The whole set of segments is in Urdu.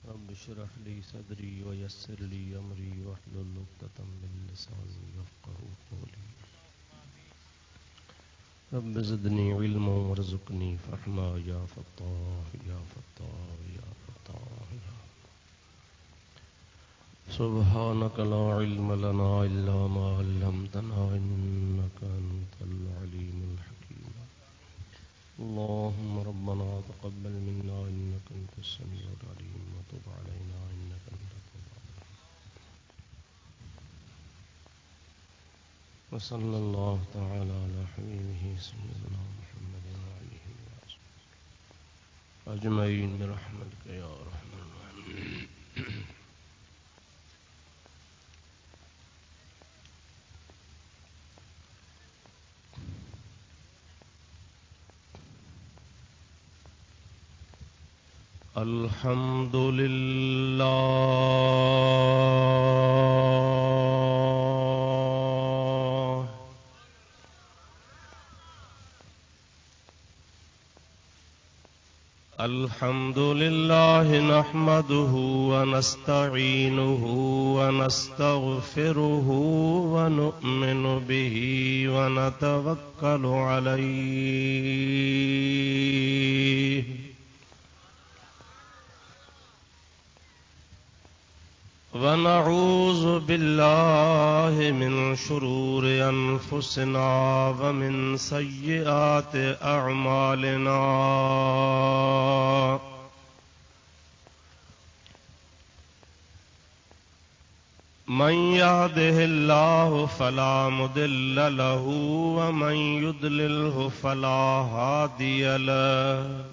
رب اشرح لي صدري ويسر لي أمري واحلل عقدة من لساني يفقهوا قولي رب زدني علما وارزقني فهما يا فتاح يا فتاح يا فتاح يا سبحانك لا علم لنا إلا ما علمتنا إنك أنت العليم الحكيم اللهم ربنا تقبل منا إنك أنت السميع العليم وتب علينا إنك أنت التواب وصلى الله تعالى على حبيبه سيدنا محمد وآله وصحبه أجمعين برحمتك يا أرحم الراحمين. الحمد لله الحمد لله نحمده ونستعينه ونستغفره ونؤمن به ونتوكل عليه ونعوذ بالله من شرور أنفسنا ومن سيئات أعمالنا من يهده الله فلا مضل له ومن يضلله فلا هادي له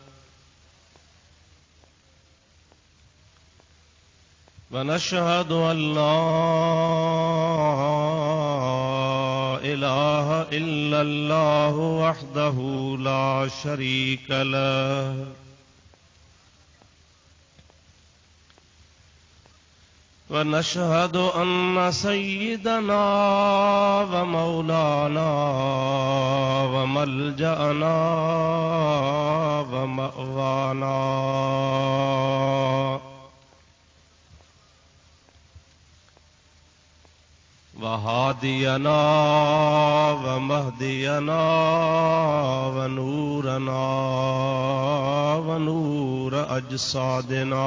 ونشهد أن لا إله إلا الله وحده لا شريك له ونشهد أن سيدنا ومولانا وملجأنا ومأوانا وهادينا ومهدينا ونورنا ونور أجسادنا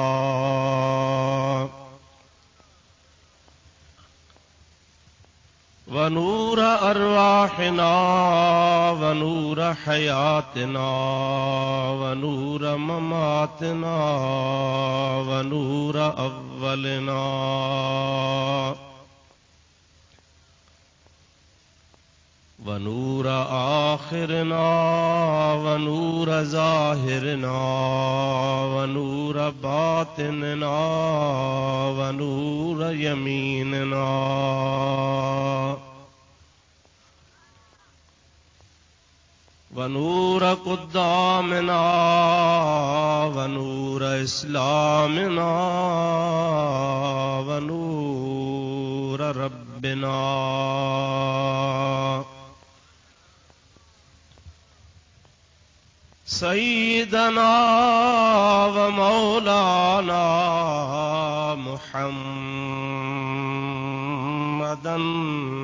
ونور أرواحنا ونور حياتنا ونور مماتنا ونور أولنا ونور آخرنا ونور ظاهرنا ونور باطننا ونور يميننا ونور قدامنا ونور إسلامنا ونور ربنا سيدنا ومولانا محمدا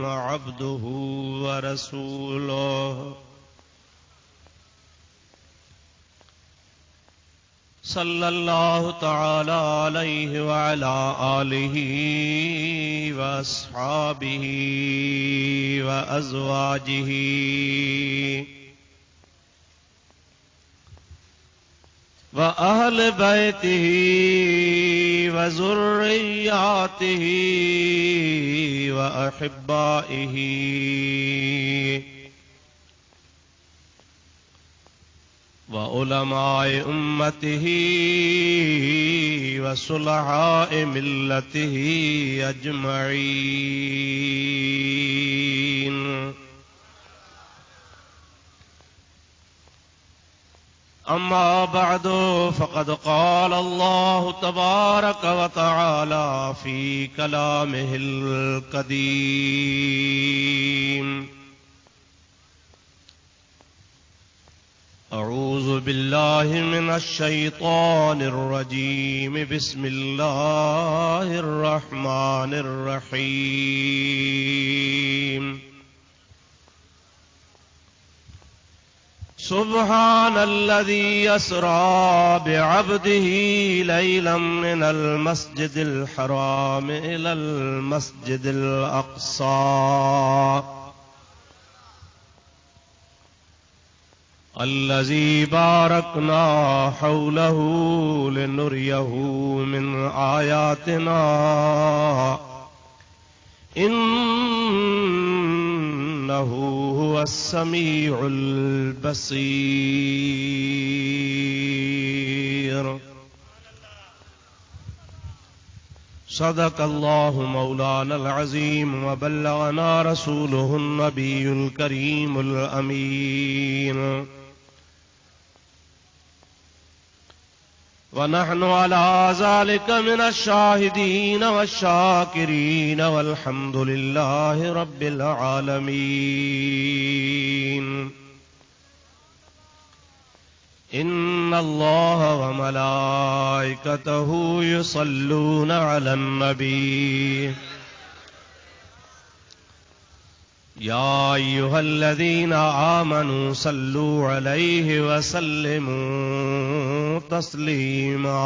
عبده ورسوله صلى الله تعالى عليه وعلى آله وأصحابه وأزواجه وأهل بيته وذرياته وأحبائه وعلماء أمته وصلحاء ملته أجمعين أما بعد فقد قال الله تبارك وتعالى في كلامه القديم أعوذ بالله من الشيطان الرجيم. بسم الله الرحمن الرحيم. سبحان الذي أسرى بعبده ليلا من المسجد الحرام إلى المسجد الأقصى الذي باركنا حوله لنريه من آياتنا إنه هو السميع البصير. صدق الله مولانا العظيم وبلغنا رسوله النبي الكريم الأمين. ونحن على ذلك من الشاهدين والشاكرين والحمد لله رب العالمين. إن الله وملائكته يصلون على النبي يا أيها الذين آمنوا صلوا عليه وسلموا تسليما.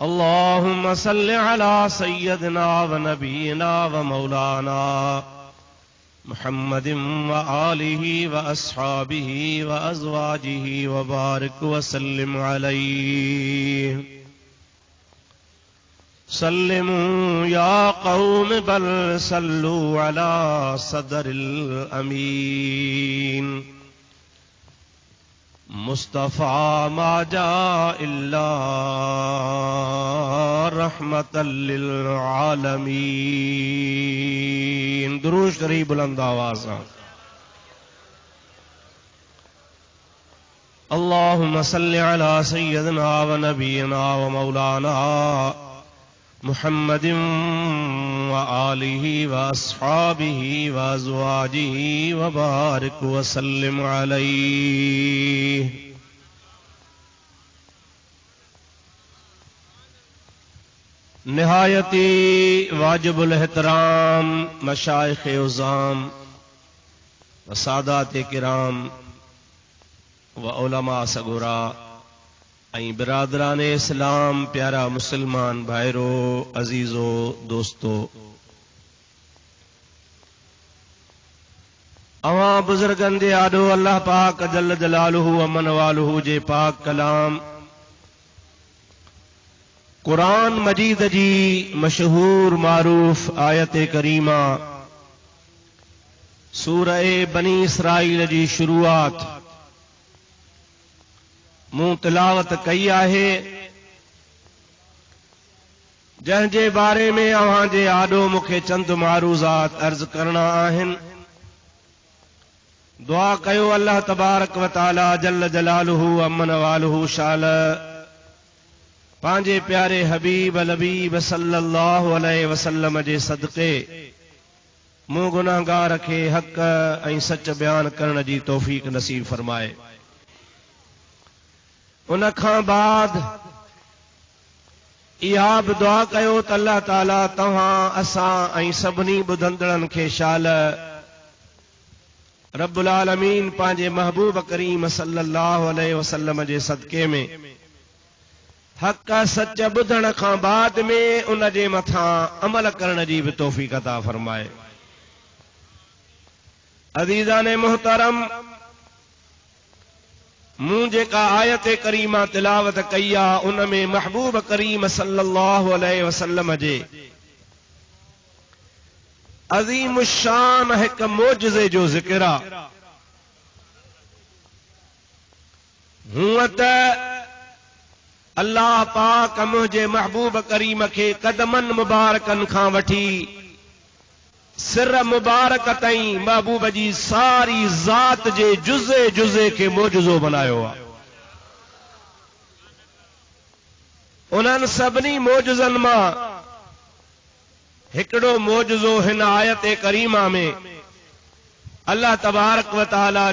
اللهم صل على سيدنا ونبينا ومولانا محمد وآله وأصحابه وأزواجه وبارك وسلم عليه. سلموا يا قوم بل صلوا على صدر الأمين. مصطفى ما جاء إلا رحمة للعالمين. درود شریف بلند آواز. اللهم صل على سيدنا ونبينا ومولانا محمد وآله وأصحابه وأزواجه وبارك وسلم عليه. نہایتی واجب الاحترام مشائخ عظام و سادات کرام و علماء صغرا ائیں برادران اسلام پیارا مسلمان بھائرو عزیزو دوستو، اواں بزرگن دے آڈو اللہ پاک جل جلالہ و من والہ جے پاک کلام قرآن مجید جی مشہور معروف آیت کریمہ سورہ بنی اسرائیل جی شروعات موں تلاوت کئی ہے، جن جے بارے میں اوہاں جے آڈو مکھے چند معروضات عرض کرنا آہن. دعا کیو اللہ تبارک و تعالی جل جلالہ امن والہ شال پانجے پیارے حبیب لبیب صلی اللہ علیہ وسلم جے صدقے موں گناہگار رکھے حق ائیں سچ بیان کرن جی توفیق نصیب فرمائے. ان کھاں بعد اہا بھی دعا کیو ت اللہ تعالی تہاں اساں ائیں سبنی بدندڑن کے شال رب العالمین پانجے محبوب کریم صلی اللہ علیہ وسلم جے صدقے میں حق سچ بدھن کھاں بعد میں ان جے متھاں عمل کرن جی بھی توفیق عطا فرمائے. عزیزان محترم، موں جیکا آیت کریمہ تلاوت کیا ان میں محبوب کریم صلی اللہ علیہ وسلم جے عظیم الشان ایک معجزے جو ذکر ہوں تے اللہ پاک مجھے محبوب کریم کے قدمن مبارکن کھاں وٹھی سر مبارک تائیں محبوب جی ساری ذات جے جزے جزے کے معجزو بنایو. انہن سبنی معجزن ماں ہکڑو معجزو ہن آیت کریمہ میں اللہ تبارک و تعالی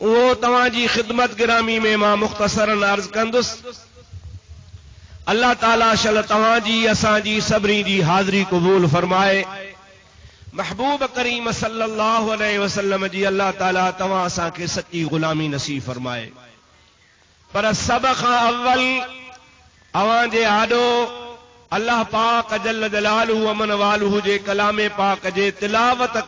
وہ تواں جی خدمت گرامی میں ماں مختصراً عرض کندس اللہ تعالی شل تواں جی اساں جی سبری جی حاضری قبول فرمائے محبوب کریم صلی اللہ علیہ وسلم جی اللہ تعالی تواں اساں کے سچی غلامی نصیب فرمائے پر سبق اول اواں جے آڈو اللہ پاک جل جلالہ و من والہ جے کلام پاک جے تلاوت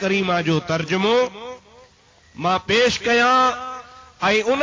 کریمہ جو ترجمو ماں پیش کیاں ائی ان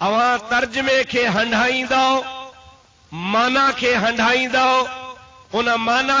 اواں ترجمے کے ہنڈائیندو مانا کے ہنڈائیندو ان مانا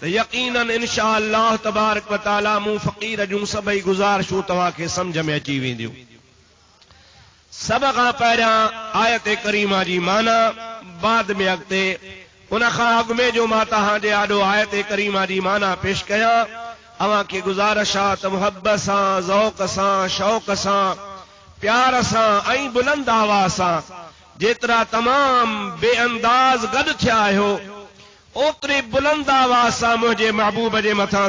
تو یقیناً انشاءاللہ تبارک و تعالی مو فقیر جوں سبئی گزارشوں تواں کے سمجھ میں اچی ویندیوں سب کھاں پہریاں آیت کریمہ جی مانا بعد میں اگتے ان خاں اگ میں جو ماں تہاں جے آڈو آیت کریمہ جی مانا پیش کیا اواں کی گزارشات محبت سان ذوق سان شوق سان پیار سان ائیں بلند آواز سان جترا تمام بے انداز گڈ تھیا ہو اوتری بلند آواز سان مجھے محبوب جے متھاں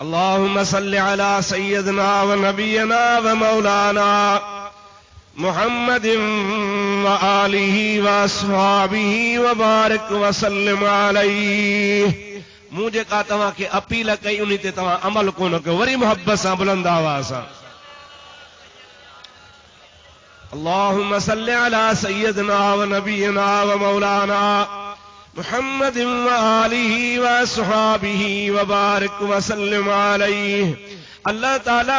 اللهم صل على سيدنا ونبينا ومولانا محمد وآله وأصحابه وبارك وسلم عليه مجھے کا تواں کے اپیل کئی انہی تے تواں عمل کو نہ کہ وری محبت سان بلند آواز سان اللهم صل على سيدنا ونبينا ومولانا محمد وآلہ وصحابہ وبارک وسلم علیہ اللہ تعالی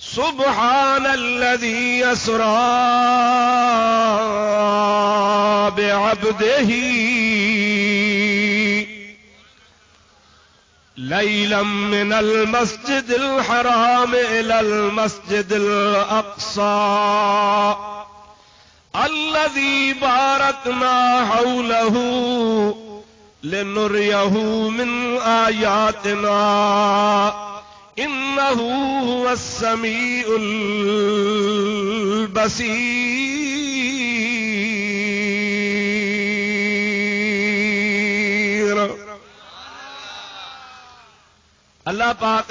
سبحان الذی اسری بعبدہ ليلا من المسجد الحرام إلى المسجد الأقصى الذي باركنا حوله لنريه من آياتنا إنه هو السميع البصير اللہ پاک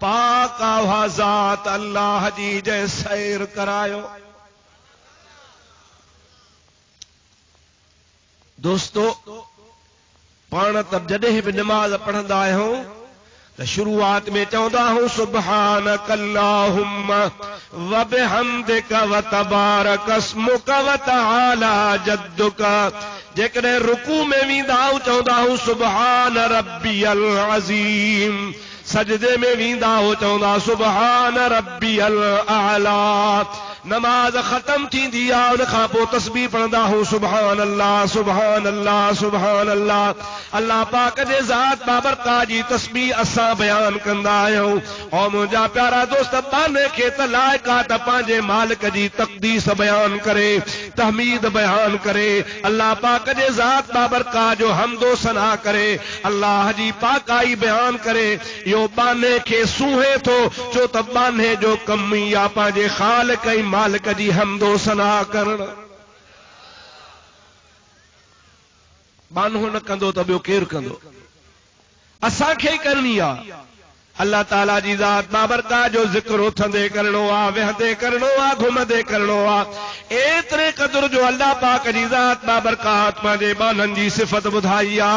پاک آوہ ذات اللہ جی جے سیر کرایو دوستو پانا تب جدے بھی نماز پڑھندا ہوں تو شروعات میں چاہتا ہوں سبحانک اللہم وبحمدک وتبارک اسمک وتعالی جدک جیکنے رکوع میں ویندا ہوں چاہتا ہوں سبحان ربی العظیم سجدے میں ویندا ہوں چاہتا سبحان ربی الاعلی نماز ختم تھی دیا ان خاپو تسبیح پڑھدا ہوں سبحان اللہ سبحان اللہ سبحان اللہ اللہ پاک دے ذات بابرکا جی تسبیح اساں بیان کندا آیوں او مجھا پیارا دوست بانے کے تلائکات پانجے مالک جی تقدیس بیان کرے تحمید بیان کرے اللہ پاک دے ذات بابرکا جو حمد و ثنا کرے اللہ جی پاکائی بیان کرے یو بانے کے سوہے تو جو تب بانے جو کمی یا پانجے خالق مالک جی حمد و ثنا کرن بانو نہ کندو تو بیو کیر کندو اساں کھے کرنی آ اللہ تعالیٰ جی ذات بابرکا جو ذکر اٹھندے کرنو آ وہدے کرنو آ گھمدے کرنو آ ایترے قدر جو اللہ پاک جی ذات بابرکات مانے بانن جی صفت بدھائی آ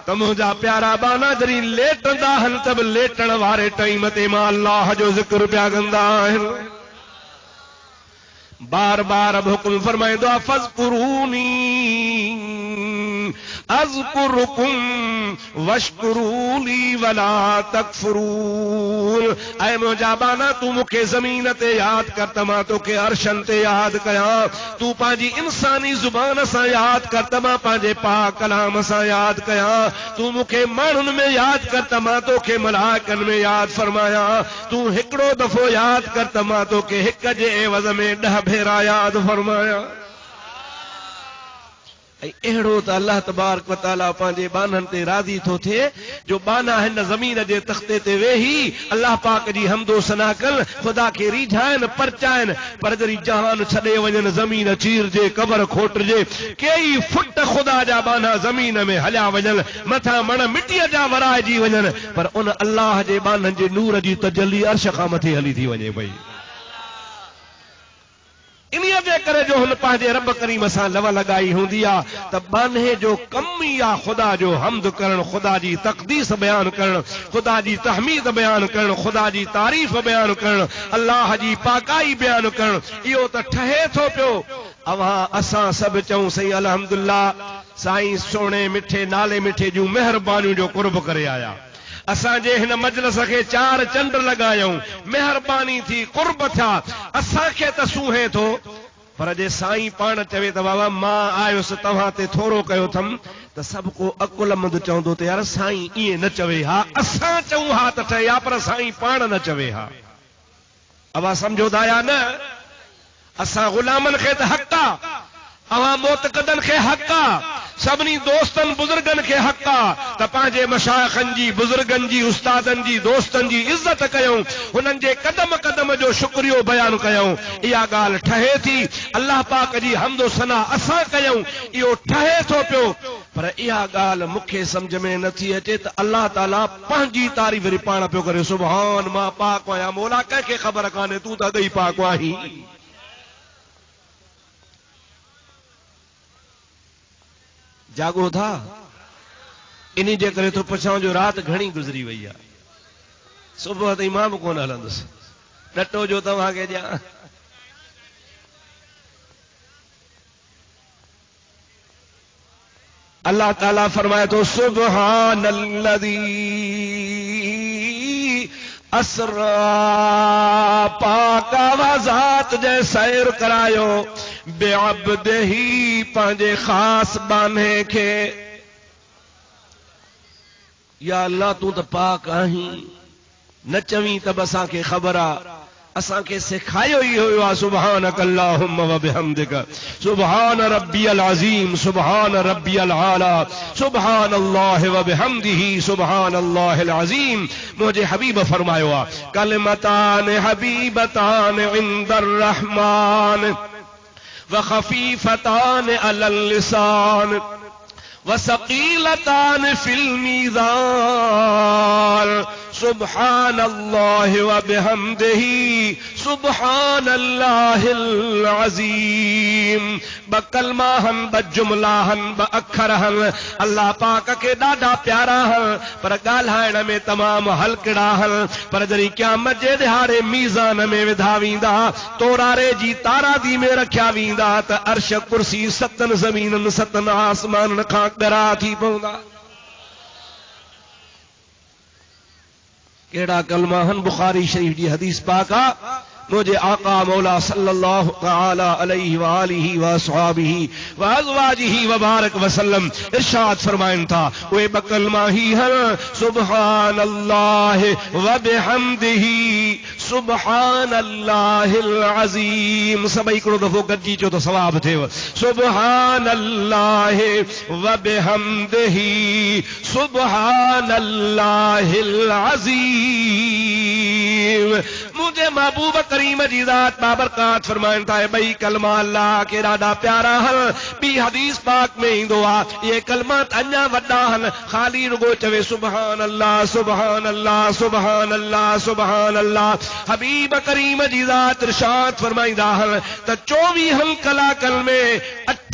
تو مجھا پیارا بانا جری لیٹن دا ہن تب لیٹن وارے ٹائم تے ماں اللہ جو ذکر پیا گندا ہے بار بار اب حکم فرمائے دعا فذکرونی اذکرکم واشکروا لی ولا تکفرون. اے مجا بانا تو مکے زمین تے یاد کر تما تو کہ عرشن تے یاد کیا. تو پانجی انسانی زبان سا یاد کر تما پانجے پاک کلام سا یاد کیا. تو مکے مانن میں یاد کر تما تو کہ ملائکن میں یاد فرمایا. تو ہکڑو دفعو یاد کر تما تو کہ ہک جے عوض میں 10 بھیرا یاد فرمایا. اہڑو تو اللہ تبارک و تعالی پانجے بانن تے راضی تھو تھے جو بانا ہن زمین جے تختے تے ویہی اللہ پاک جی حمد و ثنا کل خدا کے ریجھائن پرچائن پر جری جہان چھڑے ونجن زمین چیر جے قبر کھوٹ جے کئی فٹ خدا جا بانا زمین میں ہلیا ونجن متھا من مٹی جا ورائے جی ونجن پر ان اللہ جے بانن جے نور جی تجلی عرش خا متھے ہلی تھی ونجے بھئی. انہی دے کرے جو ہن پانجے رب کریم سان لوا لگائی ہوندی آ ت بانے جو کمی آ خدا جو حمد کرن خدا جی تقدیس بیان کرن خدا جی تحمید بیان کرن خدا جی تعریف بیان کرن اللہ جی پاکائی بیان کرن ایو ت ٹھہے تھو پیو. اواں اساں سب چوں سئی الحمدللہ سائیں سونے میٹھے نالے میٹھے جو مہربانیوں جو قرب کرے آیا. اساں جے ہن مجلس کے 4 چنڈ لگایوں مہربانی تھی قرب تھا اساں کے تسوہے تھو پر جے سائیں پان چوے ت بابا ماں آیوس تواں تے تھورو کیو تھم ت سب کو عقل مند چوندو تے یار سائیں ای نہ چوے ہا اساں چوں ہا ت ٹھیا پر سائیں پان نہ چوے ہا. اوا سمجھو دایا نہ اساں غلامن کے ت حقا اواں معتقدن کے حقا سبنی دوستن بزرگن کے حقا ت پانجے مشائخن جی بزرگن جی استادن جی دوستن جی عزت کیوں انہن جے قدم قدم جو شکریو بیان کیوں. ایا گال ٹھہے تھی اللہ پاک جی حمد و ثنا اساں کیوں ایو ٹھہے تھو پیو پر ایا گال مکھے سمجھ میں نتھی اچے ت اللہ تعالی پانجی تعریف وری پاڻ پیو کرے. سبحان ما پاک ویا مولا کہے خبر کانے تو تا گئی پاک واہی. جاگو تھا انہی جے کرے تو پچھاؤں جو رات گھنی گزری وئی آ صبح تے امام کون ہلندس ڈٹو جو تواں کے جا. اللہ تعالیٰ فرمائے تو سبحان الذی اسرا پاک آوازات جے سیر کرایو بے عبد ہی پانجے خاص بانے کے. یا اللہ تو تا پاک آہیں نہ چویں تب اساں کے خبرہ اساں کے سکھائیو ہی ہویا. سبحانک اللہم و بحمدک سبحان ربی العظیم سبحان ربی العالی سبحان اللہ و بحمدہ سبحان اللہ العظیم. مجھے حبیب فرمایا کلمتان حبیبتان عند الرحمن وخفیفتان علی اللسان وثقیلتان فی المیزان سبحان اللہ وبحمدہ سبحان اللہ العظیم. بکلمہ ہن بجملہ ہن باکھر ہن اللہ پاک کے ڈاڈا پیارا ہن پر ڳالهائڻ میں تمام ہلکڑا ہن پر جڏهن قیامت جے دہاڑے میزان میں وڌا ویندا تورارے جی تارا دی میں رکھیا ویندا ت عرش کرسی 7 زمینن 7 آسمانن کان ڈرا تھی پوندا. کیڑا کلمہ ہن بخاری شریف دی حدیث پاکا مجھے آقا مولا صلی اللہ تعالی علیہ وآلہ وصحابہ وازواجہ وبارک وسلم ارشاد فرمائن تھا وہ بکلمہ ہی ہے سبحان اللہ وبحمدہ سبحان اللہ العظیم. سبئی کڑو دفعو گجی چو تو ثواب تھے سبحان اللہ وبحمدہ سبحان اللہ العظیم. مجھے محبوب کریم جی ذات بابرکات فرمائن تھا ہے بھئی کلمہ اللہ کے ارادہ پیارا ہن بھی حدیث پاک میں ہی دعا یہ کلمات انجا وڈا ہن خالی رگو چوے سبحان اللہ سبحان اللہ سبحان اللہ سبحان اللہ. حبیب کریم جی ذات ارشاد فرمائن دا ہن تا 24 ہم کلا کلمے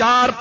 4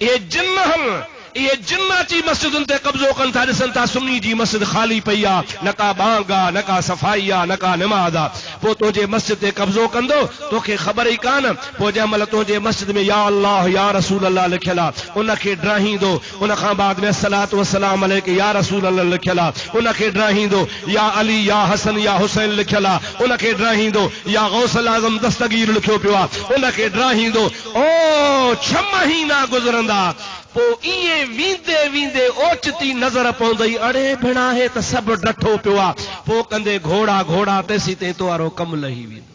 یہ جن ہم یہ جناتی مسجد تے قبضو کن تھا ڈسن تا سنی جی مسجد خالی پیا نہ کا بانگا نہ کا صفائیا نہ کا نماز پو تو جے مسجد تے قبضو کندو تو کہ خبر ہی کان پو جے عمل تو جے مسجد میں یا اللہ یا رسول اللہ لکھلا ان کے ڈراہی دو ان خان بعد میں الصلوۃ والسلام علیک یا رسول اللہ لکھلا ان کے ڈراہی دو یا علی یا حسن یا حسین لکھلا ان کے ڈراہی دو یا غوث الاعظم دستگیر لکھو پیا ان کے ڈراہی دو او 6 مہینہ گزرندا پو ایے ویندے ویندے اوچتی نظر پوندئی اڑے بھڑا ہے تے سب ڈٹھو پیا پو کندے گھوڑا گھوڑا تیسی تے تو آرو کم لہی ویندو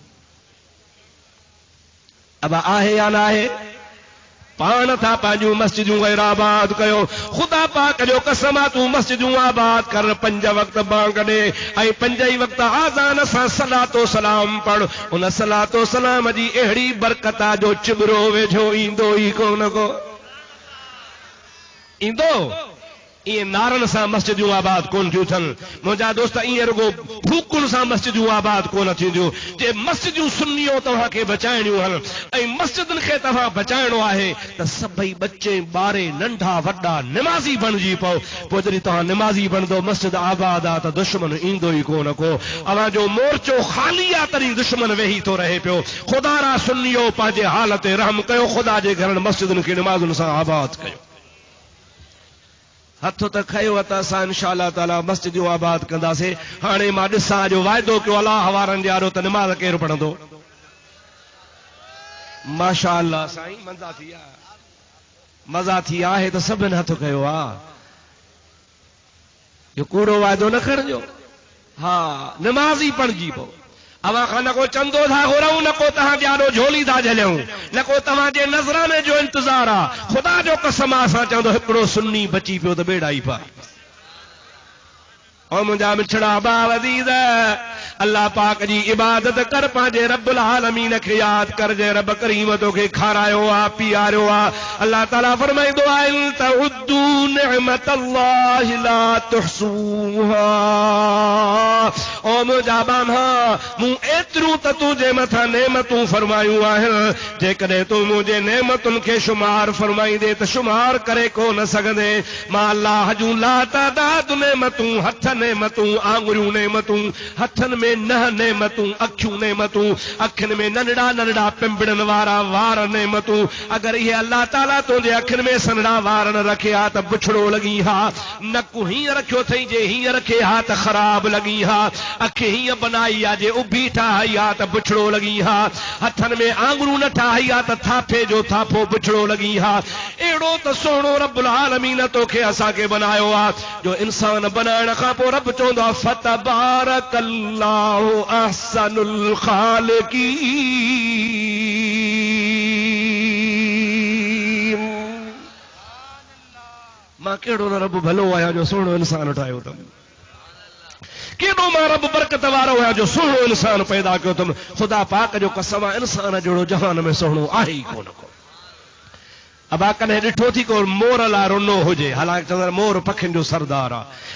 اب آہے یا نہ آہے پان تھا پانجو مسجدوں غیر آباد کیو خدا پاک جو قسم تو مسجدوں آباد کر 5 وقت بانگ دے اے 5 وقت آذان سا صلاۃ و سلام پڑھ ان صلاۃ و سلام جی اہڑی برکتا جو چبرو ویجھو ایندو ہی کون کو ایندو یہ نارن سا مسجدوں آباد کون تھیوں تھن مجھا دوستا یہ رگو بھوکن سا مسجدوں آباد کون تھیوں جے مسجدوں سنیوں توہاں کے بچائنیوں ہن اے مسجدن کے توہاں بچائنو آہے تا سبھی بچے بارے ننڈا وڈا نمازی بن جی پاؤ پوجری توہاں نمازی بن دو مسجد آباد آتا دشمن ایندو ہی کون کو اوہ جو مورچو خالیہ تری دشمن وہی تو رہے پیو خدا را سنیوں پاجے حالت رحم کیو خدا جے گھرن مسجدن کی نمازن سا آباد کیو ہتھوں تک کھیو تا سا انشاءاللہ تعالی مسجدوں آباد کندا سے ہانے ما ڈسا جو وعدو کہ اللہ ہوارن جارو تے نماز کیر پڑھندو ماشاءاللہ سائیں مزہ تھی ہے تو سبن ہتھ کہو جو کوڑو وعدو نہ کرجو ہاں نمازی پڑھ جی پو اوا خان کو چندو تھا غوروں نہ کو تہاں جارو جھولی تھا جھلیوں نہ کو تہاں جے نظرانے جو انتظار خدا جو قسم آسا چاندو ہکڑو سنی بچی پیو تو بیڑا ہی پا او منجا مچھڑا با عزیز اللہ پاک جی عبادت کر پانجے رب العالمین کے یاد کر جے رب کریم تو کے کھارایو آ پیارو آ اللہ تعالیٰ فرمائے دعا ان تعدوا نعمت اللہ لا تحصوها او مجابان ہاں مو ایترو تتو جے متھا نعمتوں فرمایو آہن جے کدے تو مجھے نعمتن کے شمار فرمائی دے تو شمار کرے کو نہ سگدے ما اللہ جو لا تعداد نعمتوں ہتھ نعمتوں آنگریوں نعمتوں ہتھن میں نہ نعمتوں اکھیوں نعمتوں اکھن میں ننڑا ننڑا پمبڑن وارا وار نعمتوں اگر یہ اللہ تعالیٰ تو دے اکھن میں سنڑا وار نہ رکھے ہا تو بچھڑو لگی ہا نکو ہی رکھو تھئی جے ہی رکھے ہا تو خراب لگی ہا اکھے ہی بنائی آ جے ابھی ٹھائی ہا تو بچھڑو لگی ہا ہتھن میں آنگروں نہ ٹھائی ہا تو تھاپے جو تھاپو بچھڑو لگی ہا ایڑو تو سونو رب العالمین تو کے اسا کے بنایو آ جو انسان بنائن کا پو رب چوندو فتبارک اللہ احسن الخالقین ماں کیڑو نہ رب بھلو آیا جو سوڑو انسان اٹھائیو تم کیڑو ماں رب برکت وارو آیا جو سوڑو انسان پیدا کیو تم خدا پاک جو قسم انسان جوڑو جہان میں سوڑو آہی کون کو اب آکنے ڈٹھو تھی کو مور لا رونو ہو جے حالانکہ چندر مور پکھن جو سردار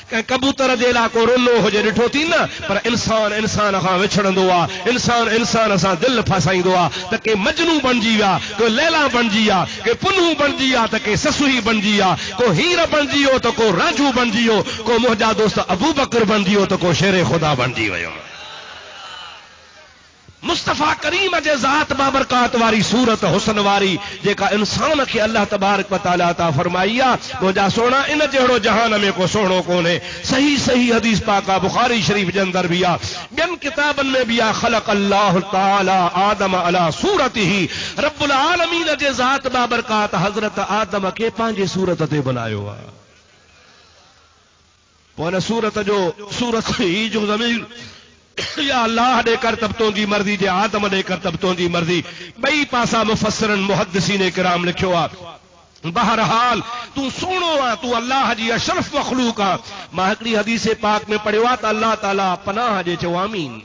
کہ کبوتر دے لا کو رونو ہو جے ڈٹھو تھی نا پر انسان انسان خاں وچھڑندو آ انسان انسان اساں دل پھسائیندو آ تکے مجنو بن جیا کو لیلا بن جیا کہ پنہو بن جیا تکے سسوئی بن جیا کو ہیر بن جیو تو کو راجو بن جیو کو مہجا دوست ابو بکر بن جیو تو کو شیر خدا بن جی ویو مصطفیٰ کریم جے ذات بابرکات واری صورت حسن واری جے کا انسان کے اللہ تبارک و تعالی عطا فرمائیا مجھا سونا ان جہڑو جہان میں کو سوڑو کونے صحیح صحیح حدیث پاکا بخاری شریف کے اندر بھی بین کتابن میں بھی خلق اللہ تعالی آدم علی صورتہ رب العالمین جے ذات بابرکات حضرت آدم کے پانچے صورت تے بنایو پونے صورت جو صورت ہی جو زمین یا اللہ دے کر تبتوں دی مرضی جے آدم دے کر تبتوں دی مرضی بئی پاسا مفسرن محدثین کرام لکھو بہرحال تو سونو تو اللہ جی اشرف مخلوق ماں ہکڑی حدیث پاک میں پڑھو تا اللہ تعالی پناہ جے چو آمین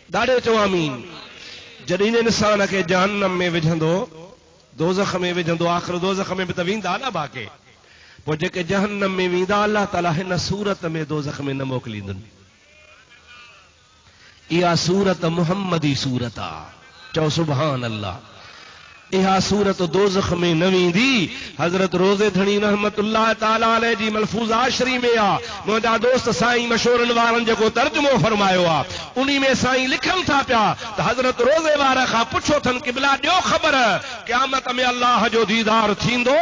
داڑے چو آمین جڏهن انسان کے جہنم میں وجھندو دوزخ میں وجھندو آخر دوزخ میں بتویندا نہ باقی پو جے کہ جہنم میں ویندا اللہ تعالی ہن صورت میں دوزخ میں نہ موکلیندن یا صورت محمدی صورتا چو سبحان اللہ اها صورت دوزخ میں نویں دی حضرت روزے دھنی رحمت اللہ تعالی علیہ جی ملفوظات شریف میں آ مجھا دوست سائیں مشورن وارن جو ترجمو فرمایا آ انہی میں سائیں لکھن تھا پیا تو حضرت روزے وارا خا پوچھو تھن قبلہ ڈیو خبر قیامت میں اللہ جو دیدار تھیندو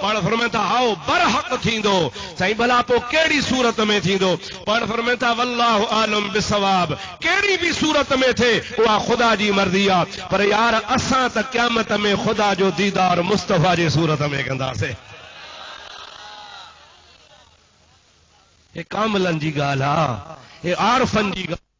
پڑھ فرمائتا آؤ برحق تھیندو سائیں بھلا پو کیڑی صورت میں تھیندو پڑھ فرمائتا واللہ عالم بالثواب کیڑی بھی صورت میں تھے وہ خدا جی مرضی آ پر یار اساں تک قیامت میں خدا جو دیدار مصطفیٰ جی صورت میں کندا سے یہ کاملن جی گالا یہ عارفن جی گالا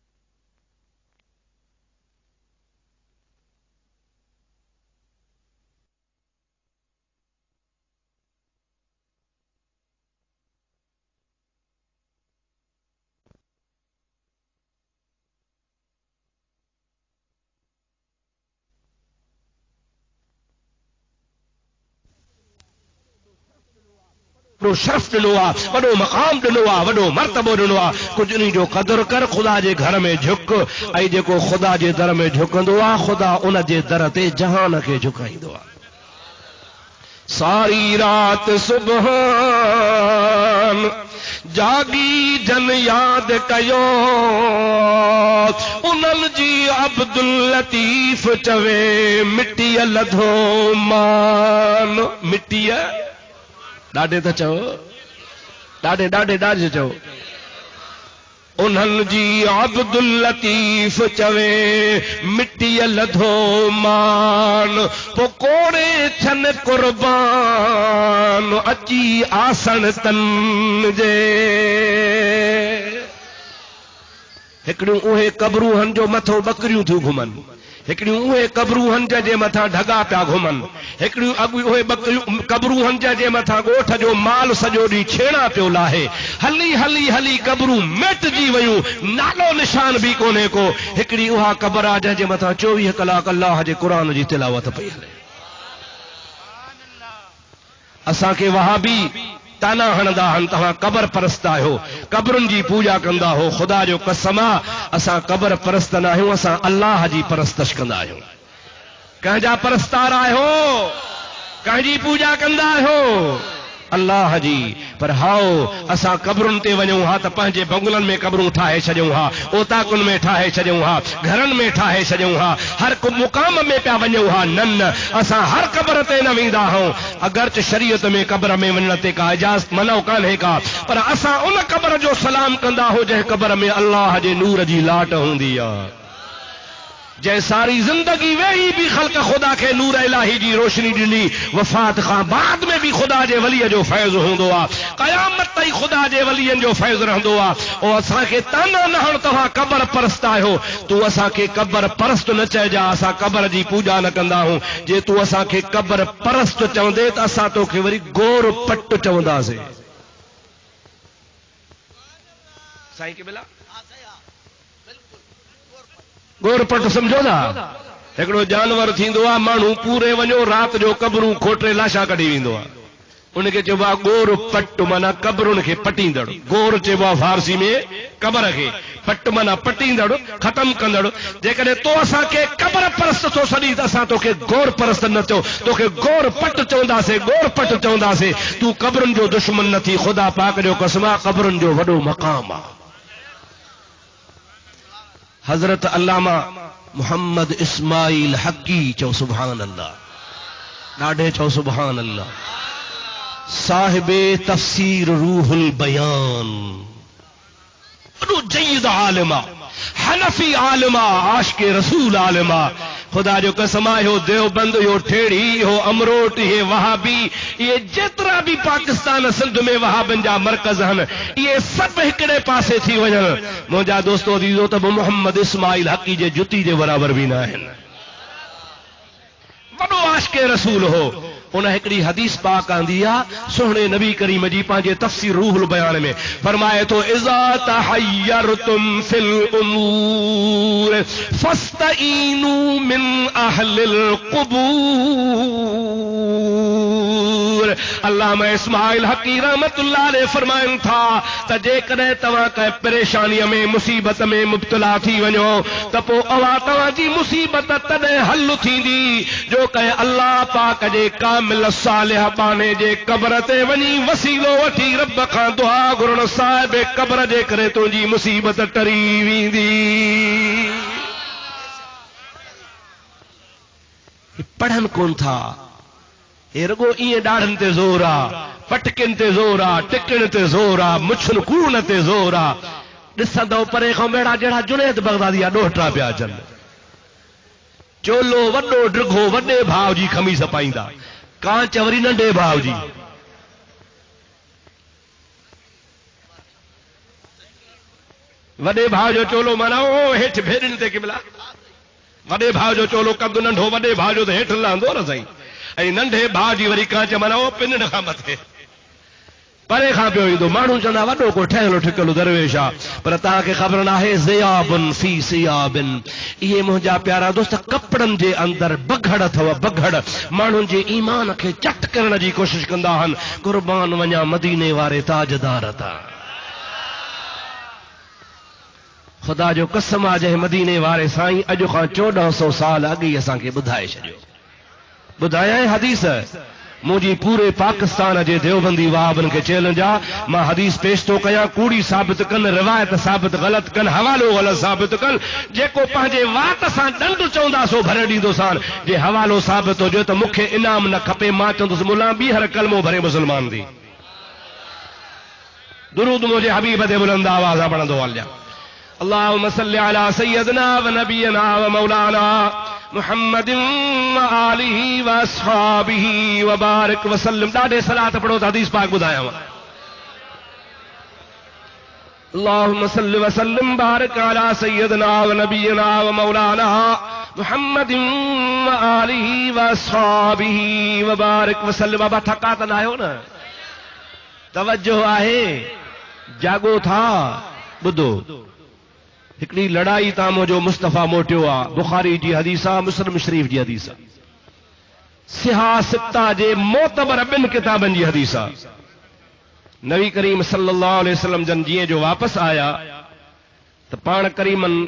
وڈو شرف ڈنو آ وڈو مقام ڈنو آ وڈو مرتبو ڈنو آ کچھ نہیں جو قدر کر خدا جے گھر میں جھک ائی جيڪو خدا جے در میں جھڪندو آ خدا ان جے در تے جهان کي جھڪائيندو آ ساری رات سبحان جاگی جن یاد کيو انل جی عبد اللطیف چوے مٹی لدھو مان مٹی ڈاڈے تا چو ڈاڈے ڈاڈے ڈاڈے چو انہن جی عبد اللطیف چوے مٹی لدھو مان پکوڑے چھن قربان اچی آسن تن جے ہکڑیوں اوہے قبروں ہن جو متھو بکریوں تھو گھمن ہکڑیوں اوہے قبروں ہن جے متھا ڈھگا پیا گھمن ہکڑیوں اوہے قبروں ہن جے متھا گوٹھ جو مال سجو ڈی چھیڑا پیو لاہے ہلی ہلی ہلی قبروں مٹ جی ویوں نالو نشان بھی کونے کو ہکڑی اوہا قبر آ جے متھا 24 کلاک اللہ جے قرآن جی تلاوت پئی ہلے اساں کے وہابی تانا ہندا ہن تہاں قبر پرست آہو قبرن جی پوجا کندا ہو خدا جو قسم اساں قبر پرست نہ ہوں اساں اللہ جی پرستش کندا ہوں کہیں جا پرستار آہو کہیں جی پوجا کندا ہو اللہ جی پر ہاؤ اساں قبرن تے ونجوں ہا تے پنجے بنگلن میں قبروں ٹھاہے چھجوں ہا اوتاکن میں ٹھاہے چھجوں ہا گھرن میں ٹھاہے چھجوں ہا ہر کو مقام میں پیا ونجوں ہا نن اساں ہر قبر تے نہ ویندا ہوں اگرچہ شریعت میں قبر میں ونن تے کا اجازت منع کانھے کا پر اساں ان قبر جو سلام کندا ہو جے قبر میں اللہ جے نور جی لاٹ ہوندی آ جے ساری زندگی وہی بھی خلق خدا کے نور الہی جی روشنی ڈنی وفات خان بعد میں بھی خدا جے ولی جو فیض ہوندو آ قیامت تئی خدا جے ولی جو فیض رہندو آ او اساں کے تانا نہ ہن تہاں قبر پرست آہو تو اساں کے قبر پرست نہ چے جا اساں قبر جی پوجا نہ کندا ہوں جے تو اساں کے قبر پرست چوندے تے اساں تو کے وری گور پٹ چوندا سے سائیں کے بلا گور پٹ سمجھو نا ایکڑو جانور تھیندو آ مانو پورے ونجو رات جو قبروں کھوٹرے لاشا کڈی ویندو آ ان کے چبا گور پٹ منا قبرن کے پٹیندڑ گور چبا فارسی میں قبر کے پٹ منا پٹیندڑ ختم کندڑ جے کدے تو اساں کے قبر پرست تو سڑی اساں تو کے گور پرست نہ چو تو کے گور پٹ چوندا سے گور پٹ چوندا سے تو قبرن جو دشمن نہ تھی خدا پاک جو قسم قبرن جو وڈو مقام آ حضرت علامہ محمد اسماعیل حقی چو سبحان اللہ ڈاڈے چو سبحان اللہ صاحب تفسیر روح البیان جید عالمہ حنفی عالمہ عاشق رسول عالمہ خدا جو قسم ہو دیوبند ہو ٹھیڑی ہو امروٹ ہے وہابی یہ جترا بھی پاکستان سندھ میں وہابن جا مرکز ہن یہ سب ہکڑے پاسے تھی وجن مجھا دوستو عزیزو تب محمد اسماعیل حقی جے جتی جے برابر بھی نہ ہیں وڈو عاشق رسول ہو انہیں ایکڑی حدیث پاک آندیا سونے نبی کریم جی پانچے تفسیر روح البیان میں فرمائے تو اذا تحیرتم فی الامور فاستعینوا من اہل القبور علامہ اسماعیل حقی رحمت اللہ علیہ فرمائن تھا تے جے کدے تواں کہ پریشانی میں مصیبت میں مبتلا تھی ونجو تے پو اوا تواں جی مصیبت تدے حل تھیندی جو کہ اللہ پاک جے کامل صالح بانے جے قبر تے ونی وسیلو وٹھی رب کھان دعا گرن صاحب قبر جے کرے تو جی مصیبت ٹری ویندی پڑھن کون تھا رگو ایے ڈاڑھن تے زور آ پٹکن تے زور آ ٹکن تے زور آ مچھن کوڑن تے زور آ ڈسندو پرے کھوں بیڑا جڑا جنید بغدادی ڈوٹا پیا چل چولو وڈو ڈرگو وڈے بھاؤ جی خمیس پائیندا کان چوری ننڈے بھاؤ جی وڈے بھاؤ جو چولو مانا او ہیٹھ بھیرن تے قبلہ وڈے بھاؤ جو چولو قد ننڈو وڈے بھاؤ جو تے ہیٹھ لاندو نہ سائیں اے ننڈے بھاؤ جی وری کان چ مانا او پن کھا متھے پرے کھا پیو ایندو مانو چندا وڈو کو ٹھہلو ٹھکلو درویش آ پر تا کے خبر نہ ہے زیابن فی سیابن یہ مجھا پیارا دوست کپڑن دے اندر بگھڑ تھو بگھڑ مانو جے ایمان کے چٹ کرن دی کوشش کندا ہن قربان ونیا مدینے وارے تاجدار تا خدا جو قسم آ جائے مدینے وارے سائیں اجو خان 1400 سال اگی اساں کے بدھائے چھڈیو بدھایا ہے حدیث مجھے پورے پاکستان جے دیوبندی وابن کے چیلنج آ ماں حدیث پیش تو کیا کوڑی ثابت کن روایت ثابت غلط کن حوالو غلط ثابت کن جے کو پنجے وات سان ڈنڈ چوندا سو بھرے ڈیندو سان جے حوالو ثابت ہو جو تو مکھے انعام نہ کھپے ماں چوندس مولا بھی ہر کلمو بھرے مسلمان دی درود مجھے حبیب دے بلند آواز پڑھن دو ول جا اللهم صل على سيدنا ونبينا ومولانا محمد وآلہ واصحابہ وبارک وسلم ڈاڈے صلاۃ پڑھو تو حدیث پاک بدھایا ہوا اللهم صل وسلم بارک علی سیدنا ونبینا ومولانا محمد وآلہ واصحابہ وبارک وسلم بابا تھکا تو نہ ہو نا توجہ آئے جاگو تھا بدو ہکڑی لڑائی تامو جو مصطفیٰ موٹیو آ بخاری جی حدیثہ مسلم شریف جی حدیثہ سہا ستہ جے معتبر بن کتابن جی حدیثہ نبی کریم صلی اللہ علیہ وسلم جن جیے جو واپس آیا تو پان کریمن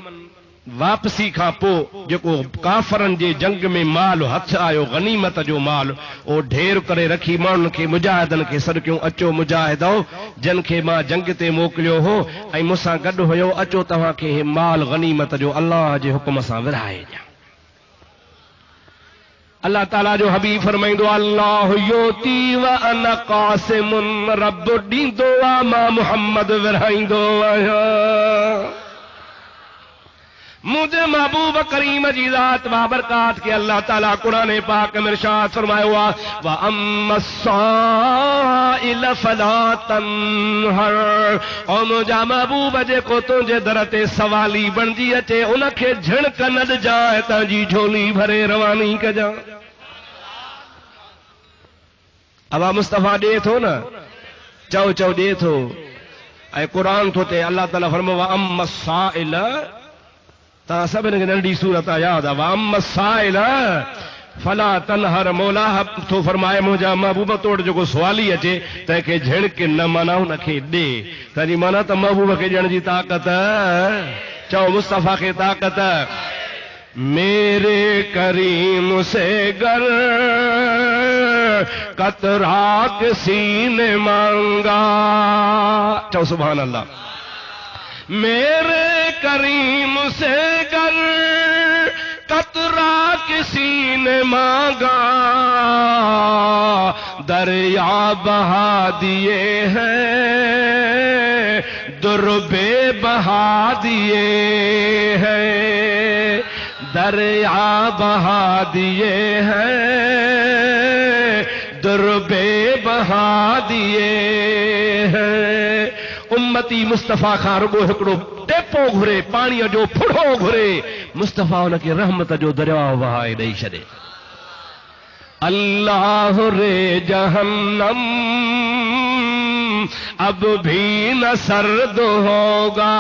واپسی کھا پو جو کافرن جے جنگ میں مال ہتھ آیو غنیمت جو مال او ڈھیر کرے رکھی مان کے مجاہدن کے سڑکیوں اچو مجاہدو جن کے ماں جنگ تے موکلیو ہو ائی مسا گڈ ہویو اچو تواں کے مال غنیمت جو اللہ جے حکم سان ورائے جا اللہ تعالیٰ جو حبیب فرمائندو اللہ یوتی و انا قاسم رب ڈیندو ما محمد ورائندو مجھے محبوب کریم جی ذات بابرکات کے اللہ تعالیٰ قرآن پاک میں ارشاد فرمایا ہوا وَأَمَّا السَّائِلَ فَلَا تَنْهَرْ اور مجھے محبوب جے کو تنجھے درتے سوالی بن جی اچے انکھے جھنک ند جائے تا جی جھولی بھرے روانی کا جا ابا مصطفیٰ دے تھو نا چو چو دے تھو اے قرآن تھو تے اللہ تعالیٰ فرمایا وَأَمَّا السَّائِلَ تا سب نے ننڈی صورت یاد واما السائل فلا تنہر مولا تو فرمائے مجھا محبوبہ توڑ جو کو سوالی اچے تے کہ جھڑ کے نہ مناؤ نہ کھے دے تانی مانا تا محبوبہ کے جن جی طاقت چاہو مصطفیٰ کے طاقت میرے کریم سے گر قطرہ کسی نے مانگا چاہو سبحان اللہ میرے کریم سے گر قطرہ کسی نے مانگا دریا بہا دیے ہیں در بے بہا دیے ہیں دریا بہا دیے ہیں در بے بہا دیے ہیں امتی مصطفیٰ خان رگو ہکڑو ٹیپو گھرے پانی جو پھڑو گھرے مصطفیٰ ان کی رحمت جو دریا وہائے نہیں چھڑے اللہ رے جہنم اب بھی نہ سرد ہوگا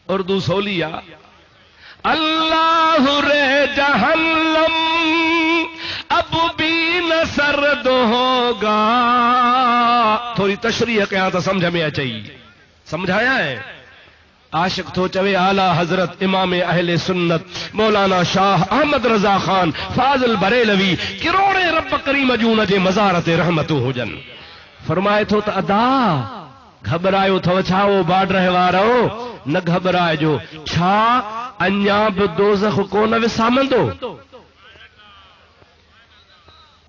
اردو سولیا اللہ رے جہنم اب بھی ہوگا. تھوڑی تشریح کیا تو سمجھ میں اچئی. سمجھایا ہے؟ عاشق تو چوے اعلی حضرت امام اہل سنت مولانا شاہ احمد رضا خان فاضل بریلوی کروڑے رب کریم جون جے مزارت رحمتو ہوجن. فرمائے تو ادا گھبرایو تھو چھاو بارڈر وارو نہ گھبرائے جو چھا انیا بھی دوزخ کو نہ وسامندو.